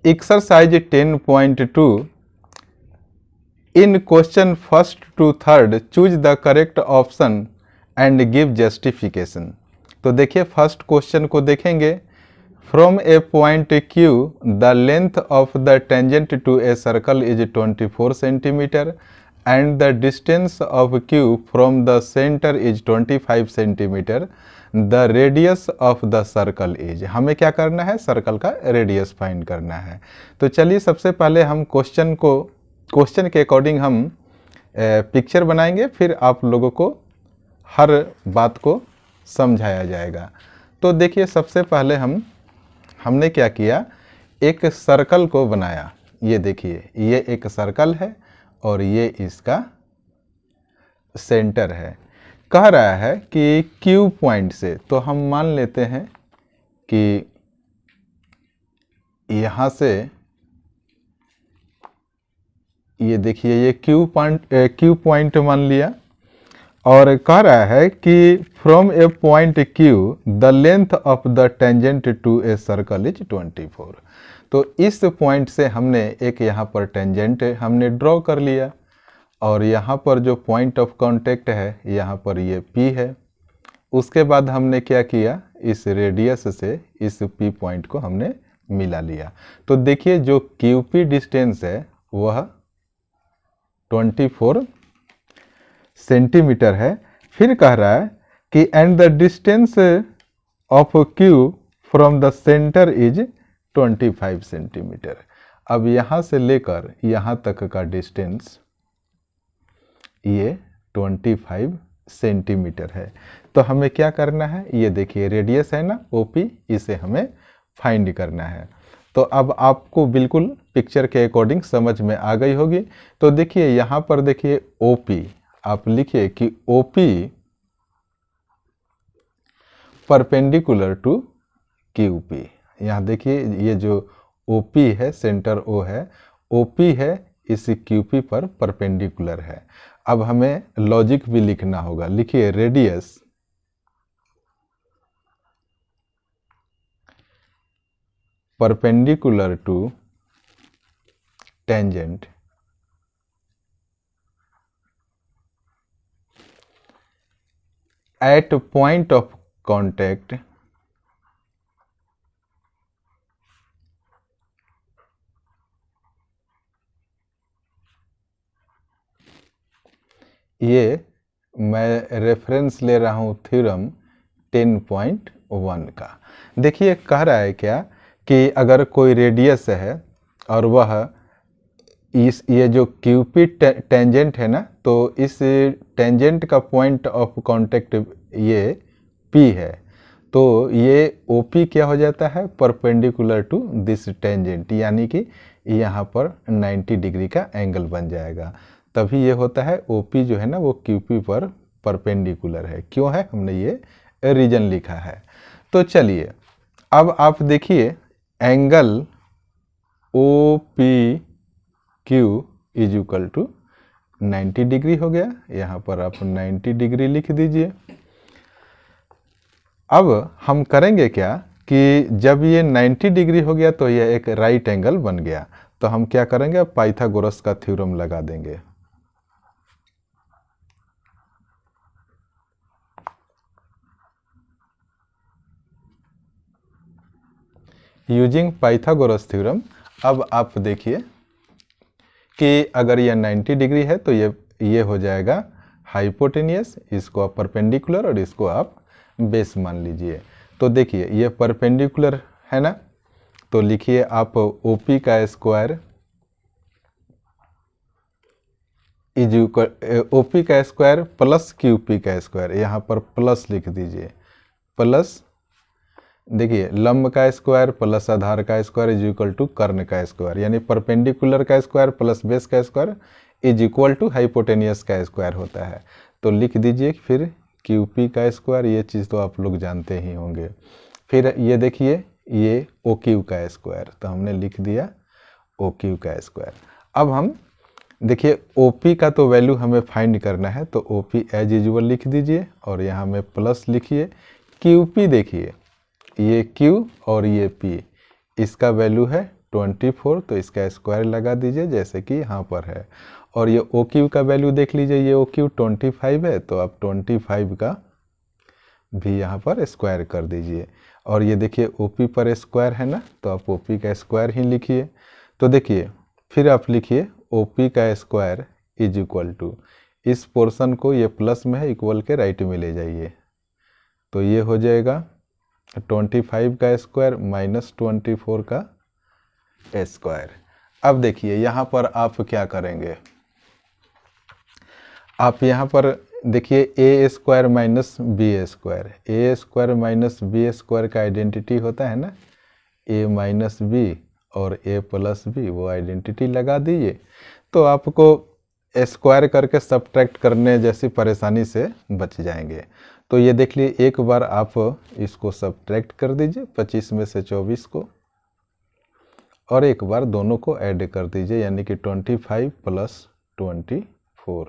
Exercise 10.2 in question first to third choose the correct option and give justification. तो देखिए first question को देखेंगे। From a point Q the length of the tangent to a circle is 24 centimetre and the distance of Q from the centre is 25 centimetre. The radius of the circle is, हमें क्या करना है, circle का radius find करना है। तो चलिए सबसे पहले हम क्वेश्चन के अकॉर्डिंग हम पिक्चर बनाएंगे, फिर आप लोगों को हर बात को समझाया जाएगा। तो देखिए सबसे पहले हमने क्या किया, एक सर्कल को बनाया। ये देखिए ये एक सर्कल है और ये इसका सेंटर है। कह रहा है कि Q पॉइंट से, तो हम मान लेते हैं कि यहाँ से ये देखिए ये Q पॉइंट मान लिया और कह रहा है कि from a point Q the length of the tangent to a circle is 24। तो इस पॉइंट से हमने एक यहाँ पर टेंजेंट हमने ड्रॉ कर लिया और यहाँ पर जो पॉइंट ऑफ कांटेक्ट है यहाँ पर ये P है। उसके बाद हमने क्या किया, इस रेडियस से इस P पॉइंट को हमने मिला लिया। तो देखिए जो QP डिस्टेंस है वह 24 सेंटीमीटर है। फिर कह रहा है कि and the distance of Q from the centre is 25 centimetre. अब यहाँ से लेकर यहाँ तक का डिस्टेंस ये 25 सेंटीमीटर है। तो हमें क्या करना है, ये देखिए रेडियस है ना OP, इसे हमें फाइंड करना है। तो अब आपको बिल्कुल पिक्चर के अकॉर्डिंग समझ में आ गई होगी। तो देखिए यहाँ पर देखिए OP, आप लिखिए कि OP परपेंडिकुलर टू QP। यहाँ देखिए ये जो OP है, सेंटर O है, OP है इस QP पर परपेंडिकुलर है। अब हमें लॉजिक भी लिखना होगा। लिखिए radius perpendicular to tangent at point of contact ये मैं रेफरेंस ले रहा हूँ थ्योरम 10.1 का। देखिए कह रहा है क्या कि अगर कोई रेडियस है और वह ये जो QP टेंजेंट है ना, तो इस टेंजेंट का पॉइंट ऑफ कांटेक्ट ये P है, तो ये OP क्या हो जाता है, परपेंडिकुलर टू दिस टेंजेंट, यानी कि यहाँ पर 90 डिग्री का एंगल बन जाएगा। तभी ये होता है OP जो है ना वो QP पर परपेंडिकुलर है। क्यों है, हमने ये रीजन लिखा है। तो चलिए अब आप देखिए angle OPQ is equal to 90 degree हो गया। यहाँ पर आप 90 डिग्री लिख दीजिए। अब हम करेंगे क्या कि जब ये 90 डिग्री हो गया तो ये एक राइट एंगल बन गया। तो हम क्या करेंगे, पाइथागोरस का थ्योरम लगा देंगे। यूजिंग पाइथागोरस थ्योरम अब आप देखिए कि अगर यह 90 डिग्री है तो ये हो जाएगा हाइपोटेनियस, इसको आप परपेंडिकुलर और इसको आप बेस मान लीजिए। तो देखिए ये परपेंडिकुलर है ना, तो लिखिए आप OP का स्क्वायर इज OP का स्क्वायर प्लस QP का स्क्वायर, यहाँ पर प्लस लिख दीजिए। प्लस देखिए लंब का स्क्वायर प्लस आधार का स्क्वायर इज इक्वल टू कर्ण का स्क्वायर, यानी परपेंडिकुलर का स्क्वायर प्लस बेस का square is equal to hypotenuse का स्क्वायर होता है। तो लिख दीजिए फिर QP का स्क्वायर, ये चीज़ तो आप लोग जानते ही होंगे। फिर ये देखिए ये OQ का स्क्वायर, तो हमने लिख दिया OQ का स्क्वायर। अब हम देखिए OP का तो वैल्यू हमें फाइंड करना है, तो OP एज यूजुअल लिख दीजिए और यहाँ में प्लस लिखिए। QP देखिए ये Q और ये P, इसका वैल्यू है 24, तो इसका स्क्वायर लगा दीजिए जैसे कि यहाँ पर है। और ये ओ क्यू का वैल्यू देख लीजिए, ये ओ क्यू 25 है, तो आप 25 का भी यहाँ पर स्क्वायर कर दीजिए। और ये देखिए ओपी पर स्क्वायर है ना, तो आप ओपी का स्क्वायर ही लिखिए। तो देखिए फिर आप लिखिए ओपी का स्क्वायर इज इक्वल टू, इस पोर्शन को ये प्लस में है, इक्वल के राइट में ले जाइए, तो ये हो जाएगा 25 का स्क्वायर माइनस 24 का स्क्वायर। अब देखिए यहाँ पर आप क्या करेंगे, आप यहाँ पर देखिए ए स्क्वायर माइनस बी स्क्वायर, ए स्क्वायर माइनस बी स्क्वायर का आइडेंटिटी होता है ना ए माइनस बी और ए प्लस बी, वो आइडेंटिटी लगा दीजिए, तो आपको स्क्वायर करके सब्ट्रैक्ट करने जैसी परेशानी से बच जाएंगे। तो ये देख लिए, एक बार आप इसको सब्ट्रैक्ट कर दीजिए 25 में से 24 को, और एक बार दोनों को ऐड कर दीजिए, यानी कि 25 प्लस 24।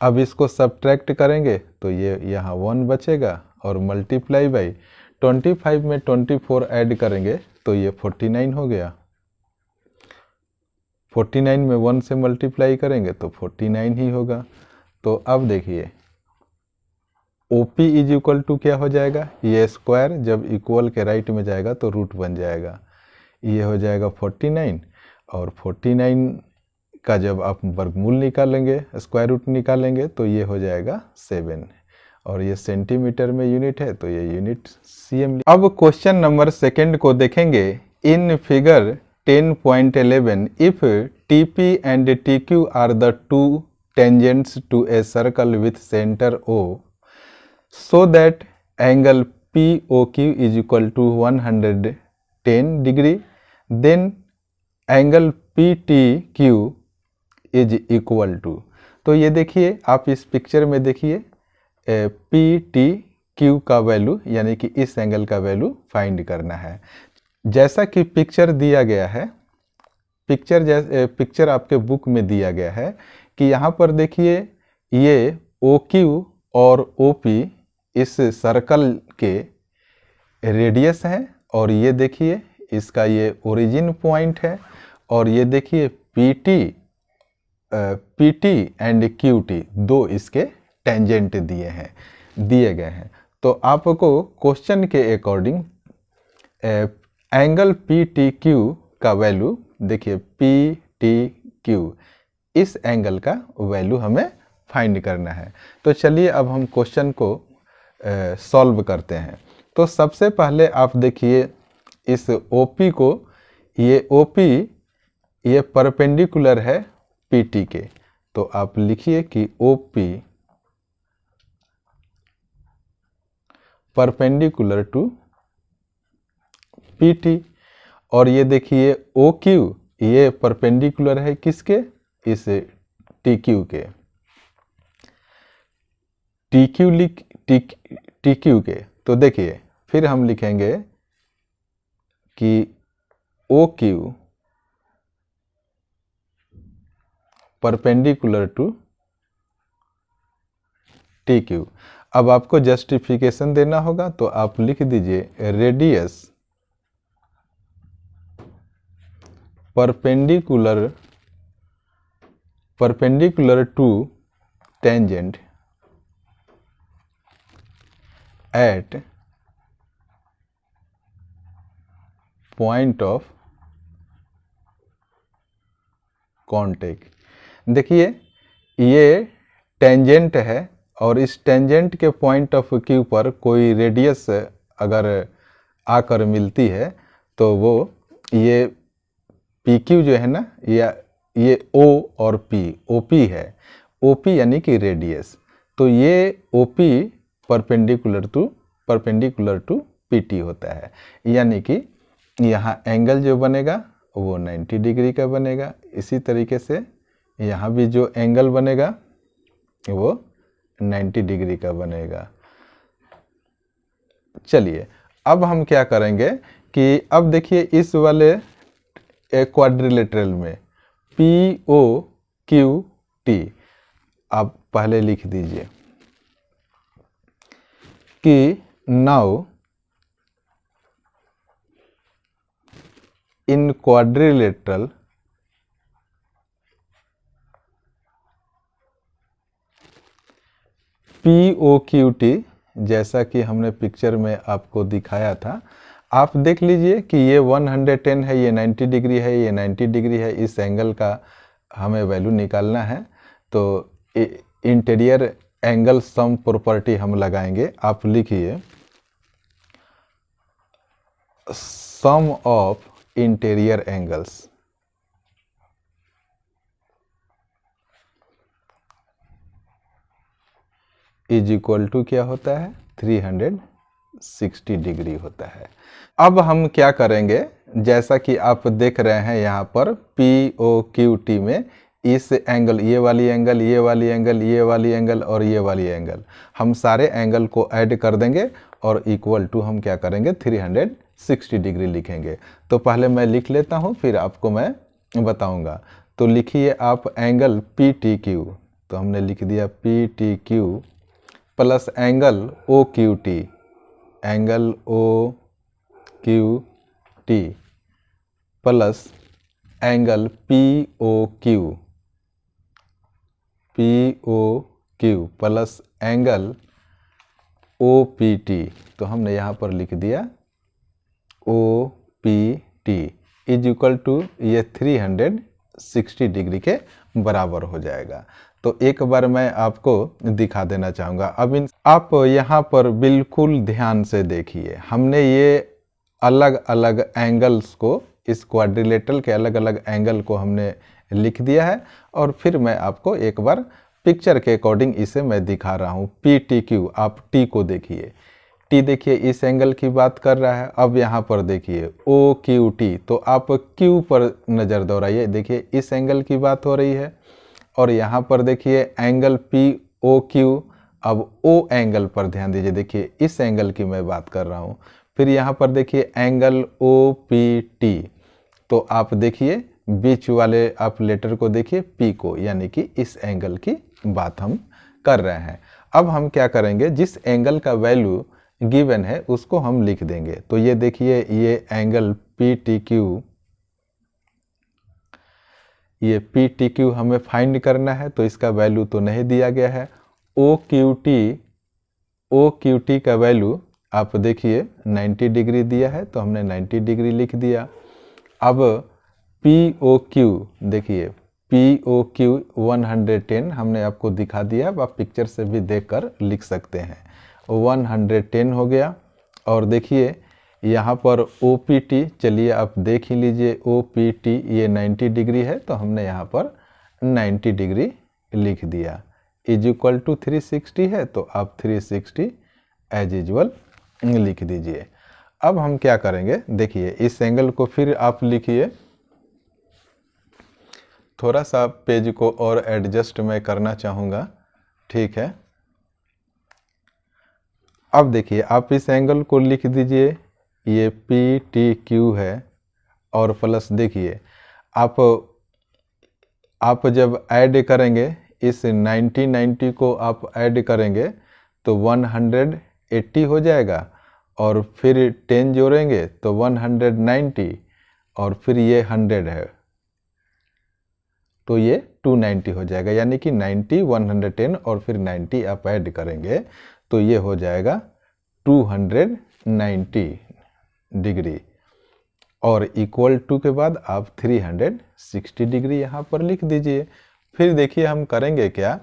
अब इसको सब्ट्रैक्ट करेंगे तो ये यहाँ 1 बचेगा, और मल्टीप्लाई बाई 25 में 24 ऐड करेंगे तो ये 49 हो गया। 49 में 1 से मल्टीप्लाई करेंगे तो 49 ही होगा। तो अब देखिए OP इज इक्वल टू क्या हो जाएगा, ये स्क्वायर जब इक्वल के राइट में जाएगा तो रूट बन जाएगा, ये हो जाएगा 49, और 49 का जब आप वर्गमूल निकालेंगे, स्क्वायर रूट निकालेंगे, तो ये हो जाएगा 7, और ये सेंटीमीटर में यूनिट है तो ये यूनिट cm। अब क्वेश्चन नंबर सेकंड को देखेंगे। In figure 10.11 if TP and TQ are the two tangents to a circle with centre O, so that angle POQ is equal to 110 degree, then angle PTQ is equal to, तो ये देखिए आप इस picture में देखिए PTQ का value यानी कि इस एंगल का वैल्यू फाइंड करना है। जैसा कि पिक्चर दिया गया है, पिक्चर आपके बुक में दिया गया है कि यहाँ पर देखिए ये OQ और OP इस सर्कल के रेडियस है, और ये देखिए इसका ये ओरिजिन पॉइंट है, और ये देखिए PT एंड QT दो इसके टेंजेंट दिए गए हैं। तो आपको क्वेश्चन के अकॉर्डिंग एंगल PTQ का वैल्यू देखिए, PTQ इस एंगल का वैल्यू हमें फाइंड करना है। तो चलिए अब हम क्वेश्चन को सॉल्व करते हैं। तो सबसे पहले आप देखिए इस OP को, ये OP ये परपेंडिकुलर है PT के, तो आप लिखिए कि OP परपेंडिकुलर टू PT, और ये देखिए OQ ये परपेंडिकुलर है किसके, इस TQ के, TQ के। तो देखिए फिर हम लिखेंगे कि OQ परपेंडिकुलर टू TQ। अब आपको जस्टिफिकेशन देना होगा, तो आप लिख दीजिए radius perpendicular to tangent at point of contact. देखिए ये टेंजेंट है, और इस टेंजेंट के पॉइंट ऑफ व्यू पर कोई रेडियस अगर आकर मिलती है तो वो ये PQ जो है ना, ये O और P, OP है, OP यानी कि रेडियस, तो ये OP परपेंडिकुलर टू PT होता है, यानी कि यहाँ एंगल जो बनेगा वो 90 डिग्री का बनेगा। इसी तरीके से यहाँ भी जो एंगल बनेगा वो 90 डिग्री का बनेगा। चलिए अब हम क्या करेंगे कि अब देखिए इस वाले क्वाड्रिलेटरल में POQT आप पहले लिख दीजिए कि नाउ इन क्वाड्रिलेटरल POQT, जैसा कि हमने पिक्चर में आपको दिखाया था, आप देख लीजिए कि ये 110 है, ये 90 डिग्री है, ये 90 डिग्री है। इस एंगल का हमें वैल्यू निकालना है, तो इंटीरियर एंगल सम प्रॉपर्टी हम लगाएंगे। आप लिखिए sum of interior angles is equal to क्या होता है, 360 डिग्री होता है। अब हम क्या करेंगे, जैसा कि आप देख रहे हैं यहाँ पर POQT में इस एंगल, ये वाली एंगल, ये वाली एंगल, ये वाली एंगल और ये वाली एंगल, हम सारे एंगल को ऐड कर देंगे और इक्वल टू हम क्या करेंगे, 360 डिग्री लिखेंगे। तो पहले मैं लिख लेता हूँ, फिर आपको मैं बताऊँगा। तो लिखिए आप एंगल PTQ, तो हमने लिख दिया PTQ plus angle OQT, angle OQT plus angle POQ plus angle OPT। तो हमने यहाँ पर लिख दिया OPT इज इक्वल टू ये 360 डिग्री के बराबर हो जाएगा। तो एक बार मैं आपको दिखा देना चाहूँगा। अब आप यहाँ पर बिल्कुल ध्यान से देखिए, हमने ये अलग अलग एंगल्स को, इस क्वाड्रिलेटरल के अलग अलग एंगल को हमने लिख दिया है, और फिर मैं आपको एक बार पिक्चर के अकॉर्डिंग इसे मैं दिखा रहा हूँ। PTQ, आप T को देखिए, T देखिए इस एंगल की बात कर रहा है। अब यहाँ पर देखिए OQT, तो आप Q पर नज़र दौड़ाइए, देखिए इस एंगल की बात हो रही है। और यहाँ पर देखिए एंगल POQ, अब O एंगल पर ध्यान दीजिए, देखिए इस एंगल की मैं बात कर रहा हूँ। फिर यहाँ पर देखिए एंगल OPT, तो आप देखिए बीच वाले आप लेटर को देखिए P को, यानी कि इस एंगल की बात हम कर रहे हैं। अब हम क्या करेंगे, जिस एंगल का वैल्यू गिवन है उसको हम लिख देंगे। तो ये देखिए ये एंगल PTQ, ये PTQ हमें फाइंड करना है, तो इसका वैल्यू तो नहीं दिया गया है। OQT का वैल्यू आप देखिए 90 डिग्री दिया है, तो हमने 90 डिग्री लिख दिया। अब POQ देखिए, POQ 110 हमने आपको दिखा दिया, अब आप पिक्चर से भी देखकर लिख सकते हैं। 110 हो गया। और देखिए यहाँ पर OPT, चलिए आप देख ही लीजिए, OPT ये 90 डिग्री है, तो हमने यहाँ पर 90 डिग्री लिख दिया। इज इक्वल टू 360 है, तो आप 360 एज यूजुअल लिख दीजिए। अब हम क्या करेंगे, देखिए इस एंगल को फिर आप लिखिए, थोड़ा सा पेज को और एडजस्ट मैं करना चाहूँगा, ठीक है। अब देखिए आप इस एंगल को लिख दीजिए, ये PTQ है, और प्लस देखिए आप जब ऐड करेंगे, इस 90 को आप ऐड करेंगे तो 180 हो जाएगा, और फिर 10 जोड़ेंगे तो 190, और फिर ये 100 है, तो ये 290 हो जाएगा। यानी कि 90, 110 और फिर 90 आप ऐड करेंगे तो ये हो जाएगा 290 डिग्री, और इक्वल टू के बाद आप 360 डिग्री यहाँ पर लिख दीजिए। फिर देखिए हम करेंगे क्या,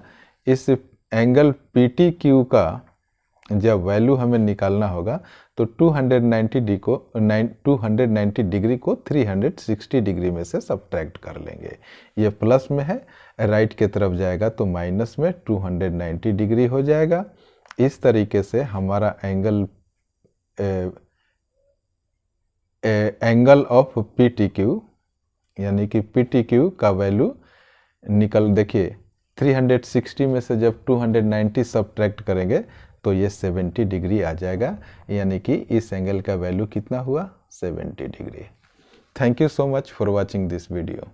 इस एंगल PTQ का जब वैल्यू हमें निकालना होगा, तो 290 डिग्री को 360 डिग्री में से सब्ट्रैक्ट कर लेंगे। ये प्लस में है, राइट के तरफ जाएगा तो माइनस में 290 डिग्री हो जाएगा। इस तरीके से हमारा एंगल ऑफ PTQ, यानी कि PTQ का वैल्यू निकल, देखिए 360 में से जब 290 सब्ट्रैक्ट करेंगे तो ये 70 डिग्री आ जाएगा, यानी कि इस एंगल का वैल्यू कितना हुआ, 70 degree. Thank you so much for watching this video.